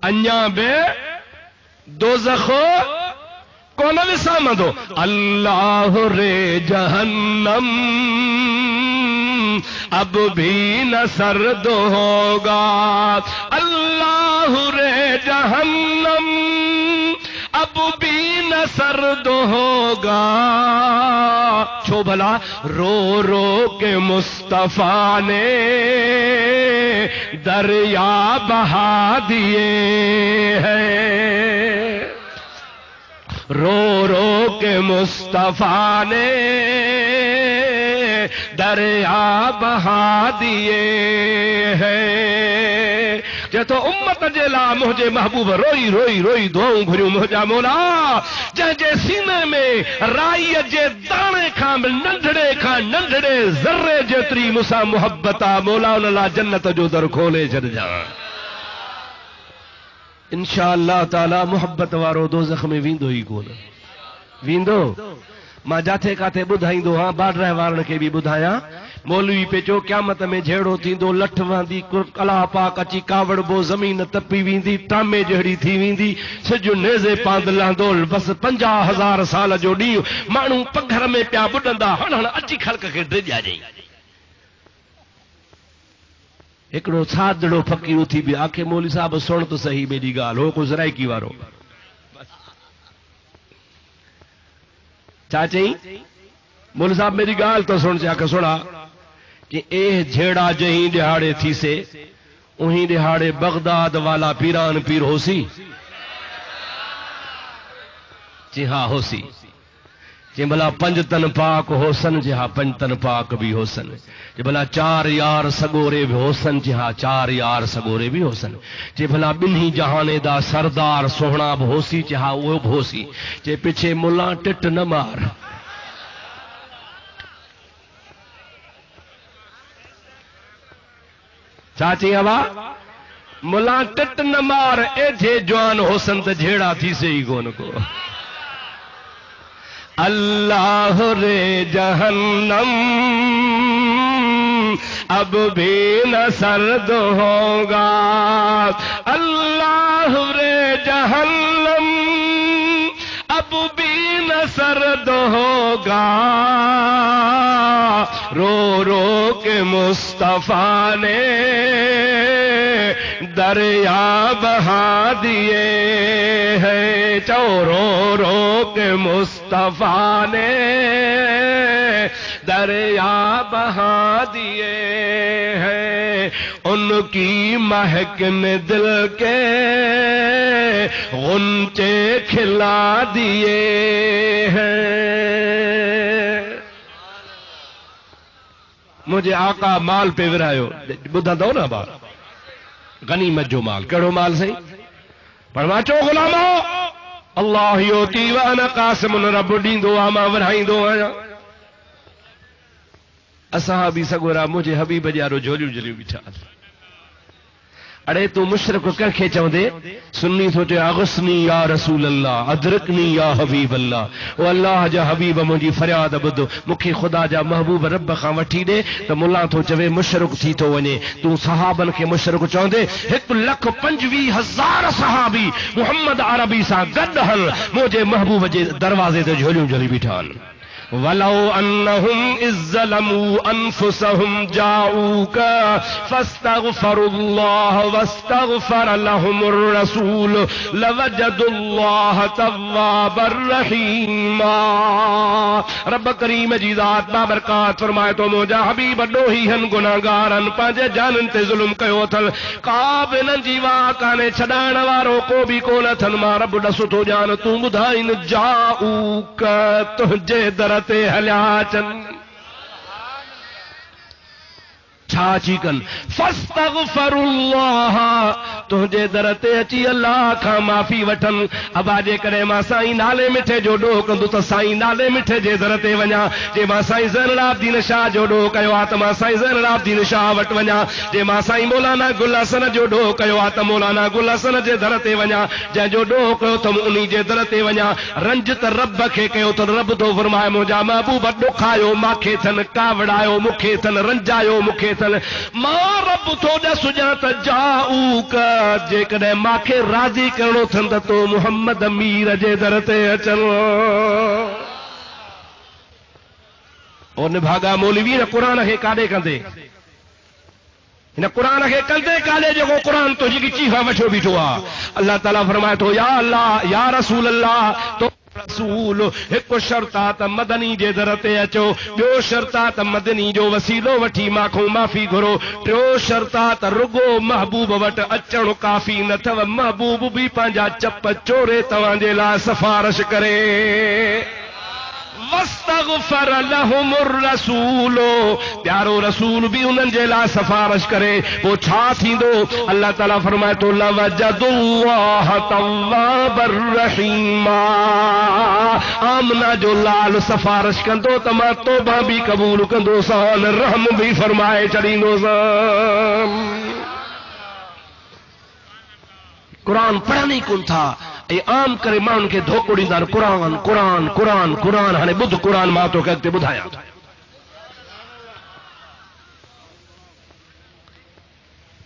انیا بے دوزخ کو نہ وسامندو. اللہ رے جہنم اب بھی نہ سرد ہوگا. اللہ رے جہنم اب بھی نہ سرد ہوگا. چھو بھلا رو رو کے مصطفیٰ نے دریا بہا دیے ہیں. رو رو کے مصطفیٰ نے دریا بہا دیے ہیں. تو امت جیلا مجھے محبوب روئی روئی روئی دعاؤں گھریوں مجھا مولا جے سینے میں رائی جے دانے کھا ننڈڑے ذرے جتری مسا محبتا مولا اللہ جنت جو در کھولے چڑ جا. انشاءاللہ تعالی محبت وارو دوزخ میں ویندو ہی کون ویندو. ماں جاتے کاتے بدھائیندو ہاں بارڈر وارن کے بھی بدھایا. مولوی پہ جو قیامت میں جھیڑو تھیندو لٹھ واندی کلا پاک اچی کاوڑ بو زمین تپی ویندی ٹامے جہڑی تھی ویندی سجو نیزے پاند لاندو بس 50,000 سال جو ڈیو مانو پگھر میں پیا بڈندا ہن ہن اچی خلق کے ڈجا جئی. ایکڑو سادڑو فقیر تھی بھی آکھے مولوی صاحب سن تو صحیح میری گال ہو کو ذرائکی وارو چاچئی مولوی صاحب میری گال تو سن چا کہ سنا کہ اے جھیڑا جہیں دہاڑے تھی سے وہیں دہاڑے بغداد والا پیران پیر ہو سی. جی ہاں ہو سی. جی بھلا 5 تن پاک ہو سن جی ہاں 5 تن پاک بھی ہو سن. جی بھلا 4 یار سگورے بھی ہو سن جی ہاں 4 یار سگورے بھی ہو سن. جی بھلا بنہی جہانے دا سردار سوہنا بھی ہو سی جی ہاں وہ بھی ہو سی. جی پیچھے ملا ٹٹ نہ مار چاچی ہوا ملا ٹٹ نہ مار اے جے جوان ہو سن تے جھیڑا تھی سے ہی کون کو. اللہ رے جہنم اب بھی نہ سرد ہوگا. اللہ رے جہنم اب بھی نہ سرد ہوگا. رو رو کے مصطفیٰ نے دریا بہا دیے ہیں. چو رو رو کے مصطفیٰ نے دریا بہا دیے ہیں. ان کی مہک نے دل کے غنچے کھلا دیے ہیں. مجھے آقا مال پہ ورایو بدھا دو نا بار غنیمت جو مال کہڑو مال سے پڑھوا چو غلامو اللہ یوتی وانا قاسم رب ڈیندو آما ورائیندو آیا. اصحابی سگورا مجھے حبیب جارو جھولیو جلیو بٹھا. اڑے تو مشرق کر کے چاہوں دے سنی سوچے اغسنی یا رسول اللہ ادرکنی یا حبیب اللہ. او اللہ جا حبیب مجھے فریاد بدو مکھی خدا جا محبوب رب خان وٹھی دے تو ملا تو چوے مشرق تھی تو ونے تو صحابن کے مشرق چاہوں دے 1,25,000 صحابی محمد عربی سا گد ہن مجھے محبوب جے دروازے تے جھولیوں جلی بٹھان. وَلَوْ أَنَّهُمْ إِذْ ظَلَمُوا أَنفُسَهُمْ جَاءُوكَ فَاسْتَغْفَرُوا اللَّهَ وَاسْتَغْفَرَ لَهُمُ الرَّسُولُ لَوَجَدُوا اللَّهَ تَوَّابًا رَحِيمًا. رب کریم جی ذات بابرکات فرمائے تو موجا حبیب ڈوہی ہن گناہگارن پانجے جانن تے ظلم کیو تھل قابلن جی واکانے چھڈان وارو کو بھی کول تھن ما رب ڈسو تو جان تو بدھائن جاؤک تجھے درتے ہلیا چن. چھا چیکن فاستغفر اللہ تجھے درتے اچی اللہ کھا معافی وٹھن ابا جے کرے ماں سائیں نالے مٹھے جو ڈو کندو تو سائیں نالے مٹھے جے درتے ونیا جے ماں سائیں زین العابدین شاہ جو ڈو کیو آت ماں سائیں زین العابدین شاہ وٹ ونیا جے ماں سائیں مولانا گل حسن جو ڈو کیو آت مولانا گل حسن جے درتے ونیا جے جو ڈو کیو تم انہی جے درتے ونیا رنجت رب کے کیو تو رب تو فرمائے مجھا محبوب ڈکھایو ماکھے تھن کاوڑایو مکھے تھن رنجایو مکھے ماں رب تو سجات جاؤ کا جے کدے ماں کے راضی کرنو تھند تو محمد امیر جے درتے چلو اور نبھاگا مولوی نے قرآن کے کاڑے کندے ان قرآن کے کلدے کالے جو قرآن تو جی کی چیخا وچھو بیٹھو اللہ تعالیٰ فرمائے تو یا اللہ یا رسول اللہ تو رسول ایک شرطات مدنی جے درتے اچو بیو شرطات مدنی جو وسیلو وٹھی ماکھوں معافی گھرو ٹیو شرطات رگو محبوب وٹ اچن کافی نہ تھو محبوب بھی پانجا چپ چورے تواں جے لا سفارش کرے واستغفر لهم الرسول پیارو رسول بھی انہن جے لا سفارش کرے وہ چھا تھیندو اللہ تعالیٰ فرمائے تو لوجد اللہ تواب الرحیم آمنا جو لال سفارش کندو تما توبہ بھی قبول کندو سان رحم بھی فرمائے چڑیندو سان قرآن پڑھانی کن تھا اے عام کرے مان کے دھوکڑی دار قرآن قرآن قرآن قرآن ہنے بدھ قرآن ماں تو کہتے بدھایا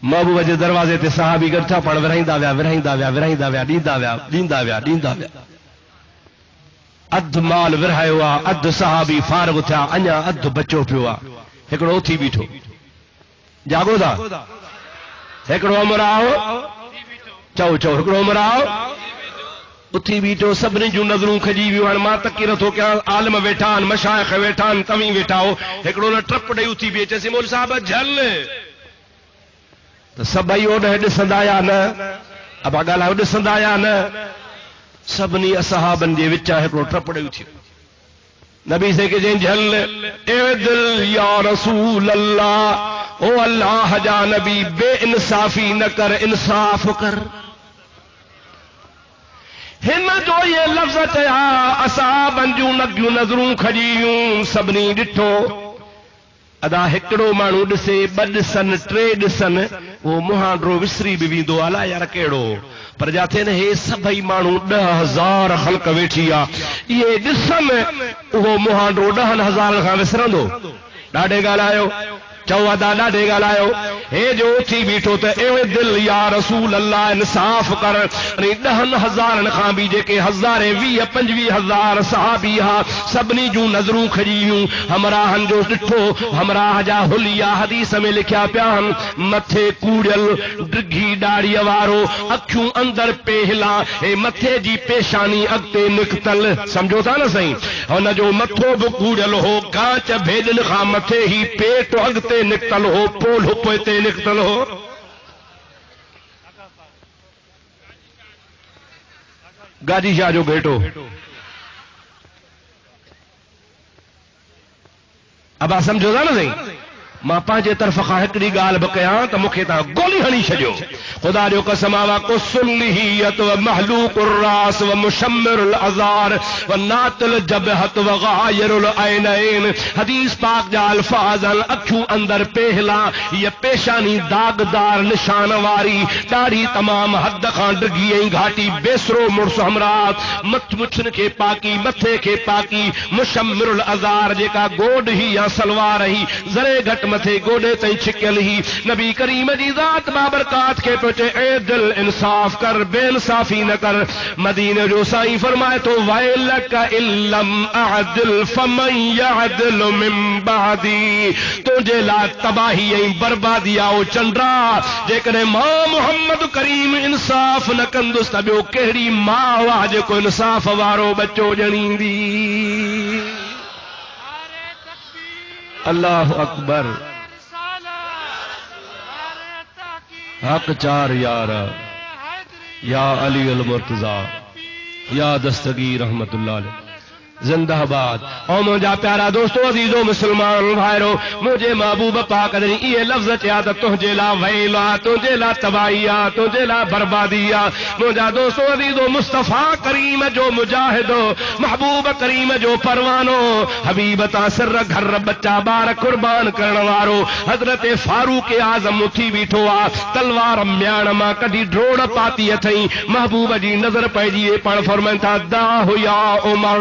محبوب جے دروازے تے صحابی گٹھا پڑھ ورہیندا ویا ڈیندا ویا ادھ مال ورہایا ادھ صحابی فارغ تھیا انیا ادھ بچو پیا ہکڑو اٹھی بیٹھو جاگو دا ہکڑو مراؤ چو ہکڑو مراؤ اتھی بیٹھو سبنی جو نظروں کھجی ویو ماں تکی رتھو کیا عالم ویٹھان مشائخ ویٹھان تمیں ویٹھاؤ ہکڑو نہ ٹرپ ڈئی اتھی بیٹھے سی مول صاحب جھل تو سبئی اوڈ ڈسندا یا نہ ابا گالا ڈسندا یا نہ سبنی اصحابن جے وچا ہکڑو ٹرپ ڈئی اتھی نبی سے کہ جن جھل اے دل یا رسول اللہ او اللہ جا نبی بے انصافی نہ کر انصاف کر ہن جو یہ لفظ چیا اصحابن جو نگیوں نظروں کھجیوں سبنی ڈٹھو ادا ہکڑو مانو ڈسے بڈسن ٹرے ڈسن وہ مہانڈرو وسری بھی ویندو الا یار کیڑو پر جاتے نے ہے سبئی مانو 10,000 خلق ویٹھی آ یہ ڈسن وہ مہانڈرو 10,000 کھا وسرندو ڈاڈے ڳالهايو چو ادا ڈاڈے ڳالهايو اے جو تھی بیٹھو تے اے دل یا رسول اللہ انصاف کر 10,000 کھان بھی جے کہ 20,000 صحابی ہا سبنی جو نظروں کھجیوں ہمراہن جو ڈٹھو ہمراہ جا حلیہ حدیث میں لکھیا پیان متھے کوڑل ڈگھی ڈاڑی وارو اکھیوں اندر پہلا اے متھے جی پیشانی اگتے نکتل سمجھو تھا نا صحیح ان جو متھو بھی کوڑل ہو کانچ بھیدن خاں متھے ہی پیٹ اگتے نکتل ہو پول ہوتے نکتل ہو گاجی شاہ جو بیٹو اب آپ سمجھو تھا نا صحیح ماں پانچے طرف ہکڑی گال بکیاں تو مکھے تا گولی ہنی چھجو خدا جو قسم آوا کو سلیحیت و محلوق الراس و مشمر الازار و ناتل جبہت و غائر العینین حدیث پاک جا الفاظ اکھوں اندر پہلا یہ پیشانی داغدار نشان واری داڑھی تمام حد خان ڈگی گھاٹی بیسرو مرس ہمراہ مت مچھن کے پاکی متھے کے پاکی مشمر الازار جے کا گوڈ ہی یا سلوار ہی زرے گھٹ متھے گوڑے تئی چھکل ہی نبی کریم جی ذات بابرکات کے پچے اے دل انصاف کر بے انصافی نہ کر مدینہ جو سائیں فرمائے تو ویلک علم اعدل فمن یعدل من بعدی تجھے لا تباہی بربادی آؤ چنڈرا جے کرے ماں محمد کریم انصاف نہ کندس تبیو کہڑی ماں واج کو انصاف وارو بچو جنین دی اللہ اکبر حق چار یارا یا علی المرتضی یا دستگیر رحمت اللہ علیہ زندہ باد. او مجھا پیارا دوستو عزیزو مسلمان بھائرو مجھے محبوب پاک نے یہ لفظ چیا تو تجھے لا ویلا تجھے لا تباہیا تجھے لا بربادیا. مجھا دوستو عزیزو مصطفیٰ کریم جو مجاہدو محبوب کریم جو پروانو حبیب تا سر گھر بچہ بار قربان کرن وارو حضرت فاروق اعظم اٹھی بیٹھو آ تلوار میان ماں کڈی ڈروڑ پاتی اتھئی محبوب جی نظر پئجی پڑھ فرمائن تھا دا ہویا عمر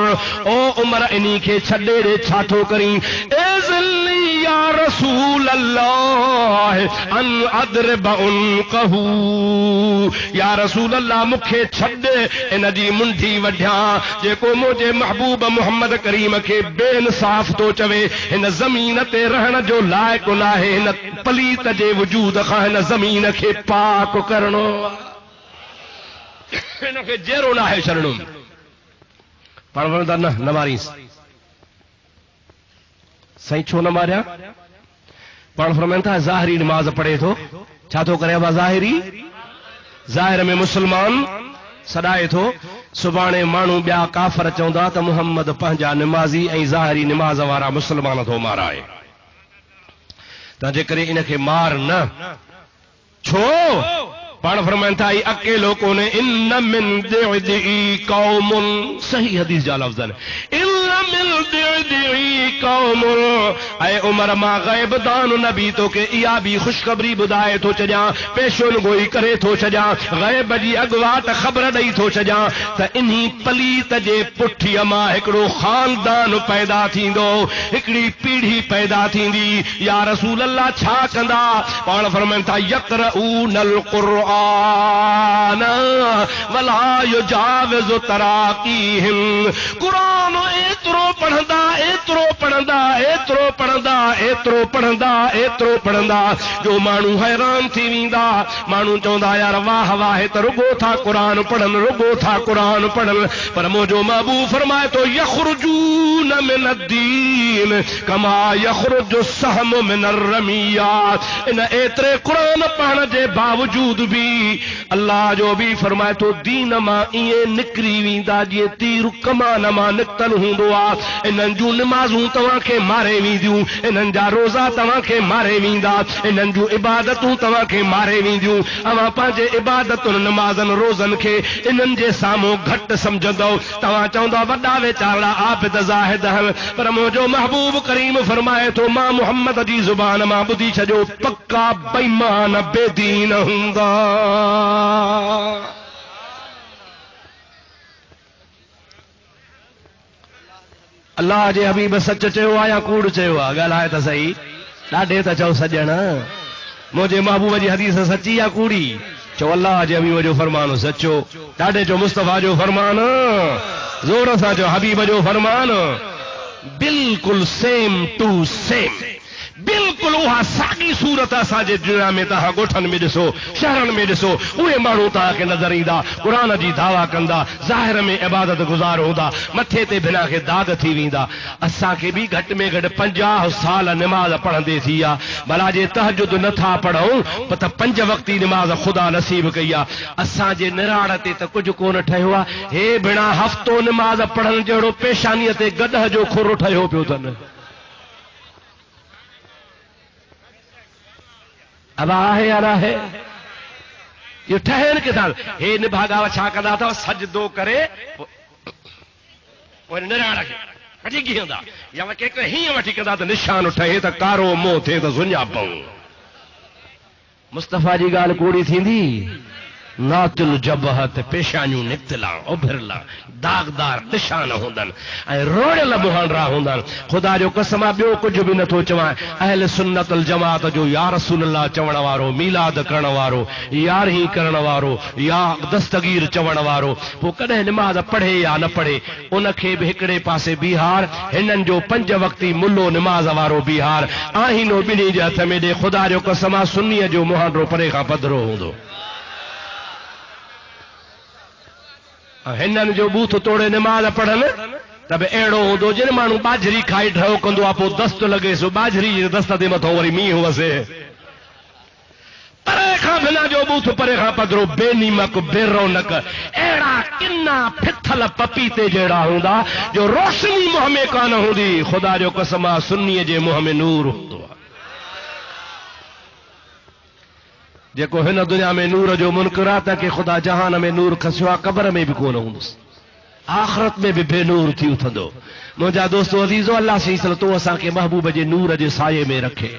او عمر انہی کے چھڈے دے چھاتو کریں اذلی یا رسول اللہ ان ادرب عنقہو یا رسول اللہ مکھے چھڈے ان جی منڈی وڈھیاں جے کو مجھے محبوب محمد کریم کے بے انصاف تو چوے ان زمین تے رہن جو لائق نہ ہے ان پلیت جے وجود خواہ ان زمین کے پاک کرنو ان کے جیرو نہ ہے شرنو پڑھوندہ نہ ماری صحیح چھو نہ ماریا پڑھ فرمائن تھا ظاہری نماز پڑھے تو چھا تو کرے با ظاہری ظاہر میں مسلمان سڑائے تو سبانے مانو بیا کافر چوندا تا محمد پنجا نمازی ای ظاہری نماز وارا مسلمان تو مارا ہے تا جے کرے انکے مار نہ چھو پڑھ فرمائن تھا ای اکیلو کو نے ان من دعدعی قوم صحیح حدیث جا لفظ ہے ان من دعدعی قوم اے عمر ما غیب دان نبی تو کہ ایا بھی خوشخبری بدائے تو چجا پیشن گوئی کرے تو چجا غیب جی اگوات خبر دئی تو چجا تا انہی پلیت جے پٹھی اما ہکڑو خاندان پیدا تھیندو ہکڑی پیڑھی پیدا تھیندی یا رسول اللہ چھا کندا پڑھ فرمائن تھا یقرؤون القرآن ولا یجاوز تراقیہم قرآن ایترو پڑھندا ایترو پڑھندا ایترو پڑھندا ایترو پڑھندا ایترو پڑھندا جو مانو حیران تھی ویندا مانو چوندا یار واہ واہ تے رگو تھا قرآن پڑھن رگو تھا قرآن پڑھن پر مجھو محبوب فرمائے تو یخرجون من الدین کما یخرج السہم من الرمیات ان ایترے قرآن پڑھن جے باوجود بھی اللہ جو بھی فرمائے تو دین ماں یہ نکری ویندا جی تیر کمان ماں نکتل ہوندو آ انن جو نمازوں تواں کے مارے ویندیوں انن جا روزہ تواں کے مارے ویندا انن جو عبادتوں تواں کے مارے ویندیوں اواں پنجے عبادتن نمازن روزن کے انن جے ساموں گھٹ سمجھندو تواں چوندا وڈا ویچارا عابد زاہد ہے پر مجھو محبوب کریم فرمائے تو ماں محمد جی زبان ماں بدھی چھجو پکا بےمان بے دین ہوندا اللہ جے حبیب سچ چیو آ یا کوڑ چیو آ گالائے تا صحیح ڈاڈے تا چو سجن مجھے محبوب جی حدیث سچی یا کوڑی چو اللہ جے حبیب جو فرمان سچو ڈاڈے چو مصطفیٰ جو فرمان زور سا جو حبیب جو فرمان بالکل سیم ٹو سیم بالکل وہاں ساگی صورت اساجے دنیا میں تہا گوٹھن میں ڈسو شہرن میں ڈسو اوے مانو تا کے نظر ایندا قرآن جی دعویٰ کندا ظاہر میں عبادت گزار ہوندا متھے تے بنا کے داغ تھی ویندا اساں کے بھی گھٹ میں گھٹ 50 سال نماز پڑھندے تھیا بھلا جے تہجد نہ تھا پڑھوں پتہ 5 وقتی نماز خدا نصیب کیا اساں جے نراڑ تے تے کچھ کون ٹھہوا ہے بنا ہفتوں نماز پڑھن جڑو پیشانی تے گدھ جو کھر ٹھہو پیو تن اب آہے یا ہے یہ ٹھہر کے ساتھ ہے نبھاگا چھا کدا تھا سجدو کرے اور نراڑا کے کٹی کی ہوندا یا وہ کہ ہی وٹھی کدا تے نشان اٹھے تے کارو منہ تھے تے سنیا پوں مصطفیٰ جی گال کوڑی تھیندی ناتل جبہت پیشانیوں نکتلا ابھرلا داغدار نشان ہوندن اے روڑل بہان را ہوندن خدا جو قسمہ بیو کچھ بھی نہ تو چوائیں اہل سنت الجماعت جو یا رسول اللہ چوڑ وارو میلاد کرن وارو یار ہی کرن وارو یا دستگیر چوڑ وارو وہ کدے نماز پڑھے یا نہ پڑھے ان کے بھی ہکڑے پاسے بیہار ہنن جو 5 وقتی ملو نماز وارو بیہار آہینو بنی جے ہتھ میں دے خدا جو قسمہ سنی جو مہانڈو پرے کا پدرو ہوندو ہنن جو بوت توڑے نماز پڑھن تب ایڑو ہوندو جن مانو باجری کھائی ڈھو کندو آپو دست لگے سو باجری دست دے متھو وری می ہوسے پرے کھا سبنا جو بوتھ پرے خاں پدرو بے نیمک بے رونق ایڑا کنا پھتھل پپیتے جیڑا ہوندا جو روشنی منہ میں کان ہوندی خدا جو قسم سنی جے منہ میں نور ہوندو جیکو ہن دنیا میں نور جو منکرات ہے کہ خدا جہان میں نور کھسوا قبر میں بھی کون ہوندس آخرت میں بھی بے نور تھی اتھندو مجھا دوستو عزیزو اللہ سے صلتو اساں کے محبوب جے نور جے سائے میں رکھے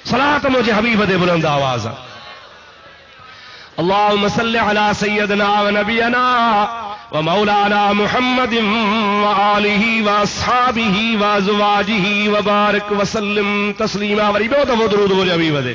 صلاۃ مجھے حبیب دے بلند آواز اللهم صل على سيدنا ونبينا ومولانا محمد وآله واصحابه وازواجه وبارك وسلم تسلیما وری بہت درود مجھے حبیب دے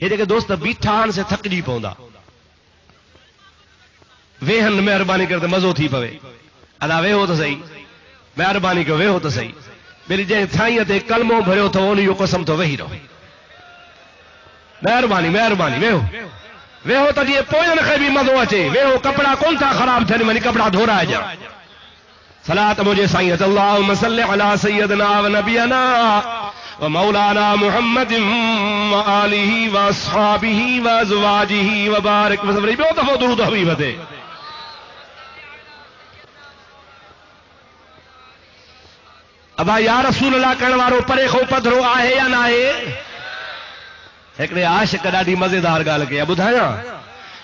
یہ دیکھے دوست بیٹھان سے تھکجی پوندا ویہن مہربانی کرتے مزو تھی پوے ادا وے ہو تو صحیح مہربانی کرو وے ہو تو صحیح میری جائیں تھائیں تے کلموں بھریو تو انہی جو قسم تو وہی رہو مہربانی مہربانی وے ہو تو جی پوئن خیبی مزو اچے وے ہو کپڑا کون تھا خراب تھے منی کپڑا دھو رہا ہے جا صلاۃ مجھے سائیت اللہم صلی علی سیدنا و نبینا ومولانا محمد وآلہ واصحابہ وازواجہ وبارک وسلم بہت دفعہ درود حبیب دے ابا یا رسول اللہ کہنے وارو پرے خو پدھرو آہے یا نہ آہے ایکڑے عاشق ڈاڈی مزیدار گال کے ٻدھایا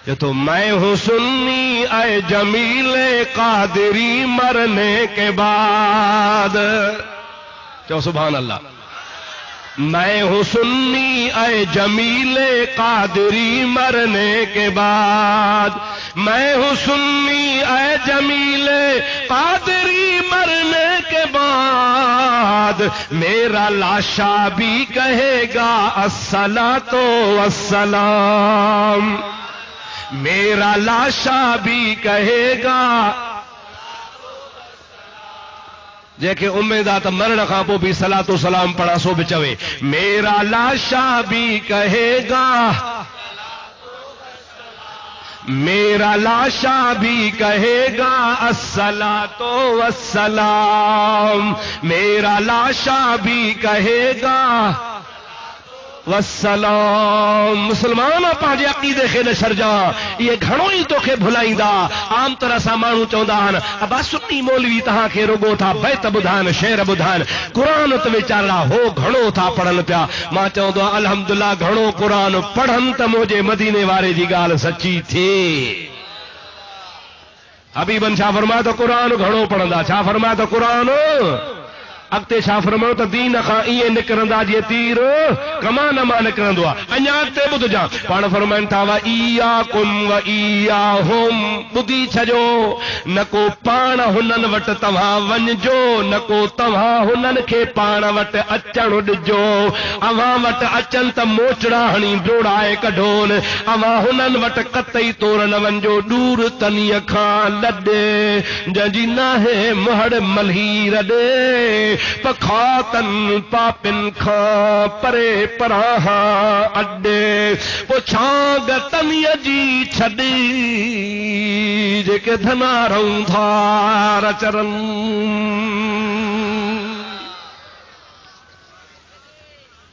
جو تو میں ہوں سنی اے جمیل قادری مرنے کے بعد چو سبحان اللہ میں ہوں سنی اے جمیل قادری مرنے کے بعد میں ہوں سنی اے جمیل قادری مرنے کے بعد میرا لاشا بھی کہے گا الصلاۃ والسلام میرا لاشا بھی کہے گا جے کہ امیدہ تا مرن خاپو بھی صلاۃ و سلام پڑھا سو بچوے میرا لاشا بھی کہے گا میرا لاشا بھی کہے گا الصلاۃ والسلام میرا لاشا بھی کہے گا والسلام مسلمان پانجے عقیدے کے نشر جا یہ گھڑوں ہی تو کے بھلائیں عام طرح سا مانو چوندان ابا سنی مولوی تہاں کے رگو تھا بیت بدھان شعر بدھان قرآن تو وچارا ہو گھڑوں تھا پڑھن پیا ماں چوندو الحمدللہ گھڑوں قرآن پڑھن تو مجھے مدینے والے جی گال سچی تھی حبیبن چھا فرمایا تو قرآن گھڑوں پڑھندا چھا فرمایا تو قرآن اگتے شاہ فرماؤ تو دین خاں ایے نکرندا جی تیر کما نما نکرندو اñا تے بدھ جا پان فرمائن تھا وا ایاکم و ایاہم بدھی چھجو نکو پان ہنن وٹ تواں ونجو نکو تواں ہنن کے پان وٹ اچن ڈجو اواں وٹ اچن ت موچڑا ہنی ڈوڑائے کڈھون اواں ہنن وٹ قطعی تور نہ ونجو دور تنی کھان لڈے جنجی نہ ہے مہڑ ملھی رڈے پکھاتن پاپن کھا پرے پراہاں اڈے پوچھاں گتنی جی چھڑی جے کہ دھنا رہوں دھار چرن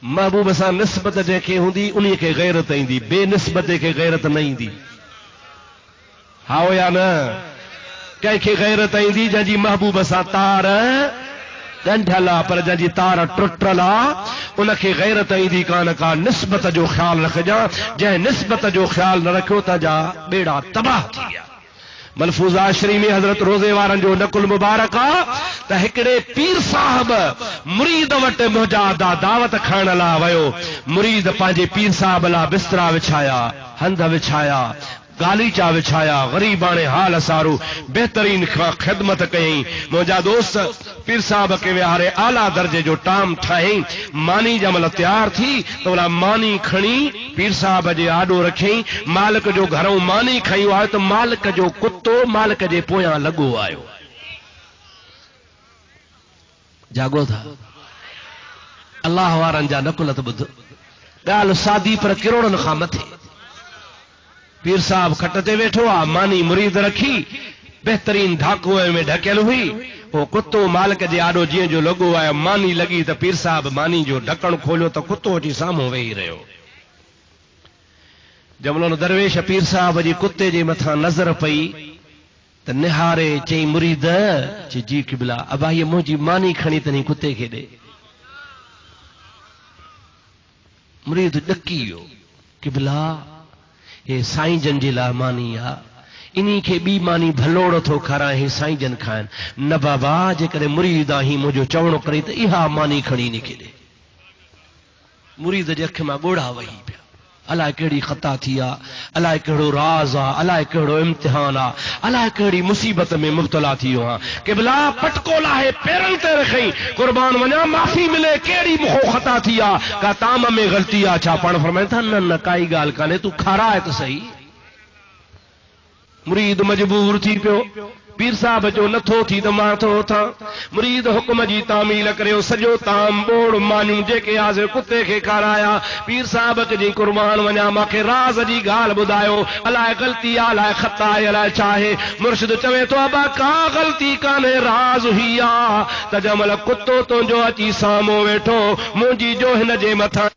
محبوب سا نسبت جے کے ہوندی انہی کے غیرت ایندی بے نسبت کے غیرت نہیں دی ہاو یا نا کہیں کے غیرت ایندی جن جی محبوب سا تار ڈنڈھلا پر جن جی تار ٹرٹلا ان کے غیرت ایندی کان کا نسبت جو خیال رکھ جا جے نسبت جو خیال نہ رکھو تا جا بیڑا تباہ تھی گیا ملفوظہ شریف میں حضرت روزے وارن جو نقل مبارکہ تا ہکڑے پیر صاحب مرید وٹ مجادا دعوت کھان لا ویو مرید پانجے پیر صاحب لا بسترا وچھایا ہندھ وچھایا گالیچا وچھایا غریبانے حال سارو بہترین خدمت کہیں موجا دوست پیر صاحب کے ویارے اعلیٰ درجے جو ٹام ٹھائیں مانی جمل تیار تھی تو بلا مانی کھڑی پیر صاحب جے آڈو رکھیں مالک جو گھروں مانی کھائیو آئے تو مالک جو کتو مالک جے پویاں لگو آئیو جاگو تھا اللہ وارن جا نقلت بدھ گال سادی پر کروڑن خامت ہے پیر صاحب کھٹتے بیٹھو آ مانی مرید رکھی بہترین ڈھاکوئے میں ڈھکیل ہوئی وہ کتو مالک جے آڈو جی جو لگو ہے مانی لگی تو پیر صاحب مانی جو ڈھکن کھولو تو کتو اچھی ساموں وہی رہو جملو درویش پیر صاحب جی کتے جے متھا نظر پئی تو نہارے چئی مرید چی جی قبلہ ابا یہ مجھے مانی کھنی تنی کتے کے دے مرید ڈکی ہو قبلہ یہ سائیں جن جی لا مانی آ انہی کے بی مانی بھلوڑ تھو کھارا ہے سائیں جن کھائن نہ بابا جے کرے مرید آہی مجھو چوڑو کری تو اہا مانی کھنی نکلے مرید جے اکھ میں گوڑا وہی پیا الائے کیڑی خطا تھی آ الائے کیڑو راز آ الائے کیڑو امتحان آ الائے کیڑی مصیبت میں مبتلا تھی ہو ہاں قبلہ پٹکو لاہے پیرن تے رکھیں قربان ونا معافی ملے کیڑی مخو خطا تھی آ کا تام میں غلطی آ چھا پڑھ فرمائے تھا نہ کائی گال کانے تو کھارا ہے تو صحیح مرید مجبور تھی پیو پیر صاحب جو نتھو تھی تو ماں تھو تھا مرید حکم جی تعمیل کریو سجو تام بوڑ مانیوں جے کے آزے کتے کے کھارایا پیر صاحب جی قربان ونیا ماں کے راز جی گال بدایو الائے غلطی الائے خطا الائے چاہے مرشد چوے تو ابا کا غلطی کانے راز ہی آ تجمل کتو تو جو اچی سامو ویٹھو مونجی جو ہن جے متھا